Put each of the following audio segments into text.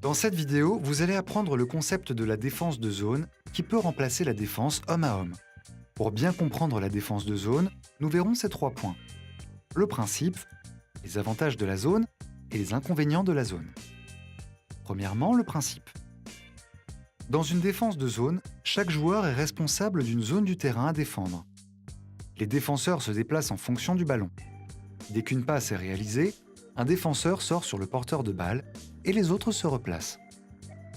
Dans cette vidéo, vous allez apprendre le concept de la défense de zone qui peut remplacer la défense homme à homme. Pour bien comprendre la défense de zone, nous verrons ces 3 points. Le principe, les avantages de la zone et les inconvénients de la zone. Premièrement, le principe. Dans une défense de zone, chaque joueur est responsable d'une zone du terrain à défendre. Les défenseurs se déplacent en fonction du ballon. Dès qu'une passe est réalisée, un défenseur sort sur le porteur de balle et les autres se replacent.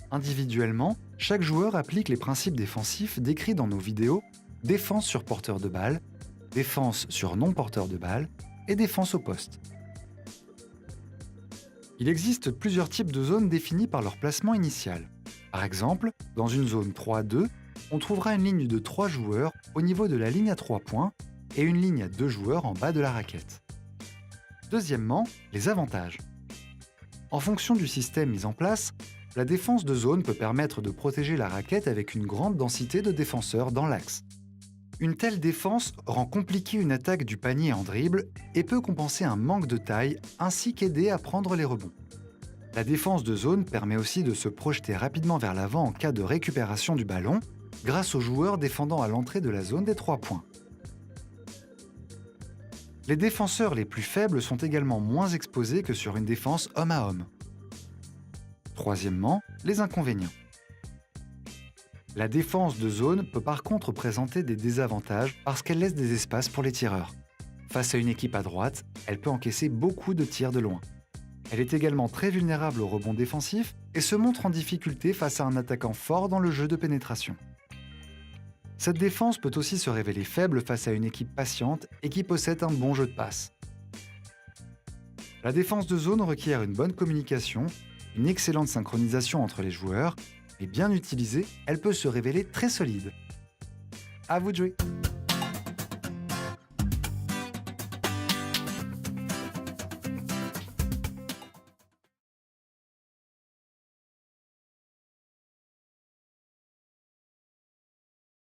Individuellement, chaque joueur applique les principes défensifs décrits dans nos vidéos défense sur porteur de balle, défense sur non-porteur de balle et défense au poste. Il existe plusieurs types de zones définies par leur placement initial. Par exemple, dans une zone 3-2, on trouvera une ligne de 3 joueurs au niveau de la ligne à 3 points et une ligne à 2 joueurs en bas de la raquette. Deuxièmement, les avantages. En fonction du système mis en place, la défense de zone peut permettre de protéger la raquette avec une grande densité de défenseurs dans l'axe. Une telle défense rend compliquée une attaque du panier en dribble et peut compenser un manque de taille ainsi qu'aider à prendre les rebonds. La défense de zone permet aussi de se projeter rapidement vers l'avant en cas de récupération du ballon grâce aux joueurs défendant à l'entrée de la zone des 3 points. Les défenseurs les plus faibles sont également moins exposés que sur une défense homme à homme. Troisièmement, les inconvénients. La défense de zone peut par contre présenter des désavantages parce qu'elle laisse des espaces pour les tireurs. Face à une équipe à droite, elle peut encaisser beaucoup de tirs de loin. Elle est également très vulnérable au rebond défensif et se montre en difficulté face à un attaquant fort dans le jeu de pénétration. Cette défense peut aussi se révéler faible face à une équipe patiente et qui possède un bon jeu de passe. La défense de zone requiert une bonne communication, une excellente synchronisation entre les joueurs, et bien utilisée, elle peut se révéler très solide. À vous de jouer!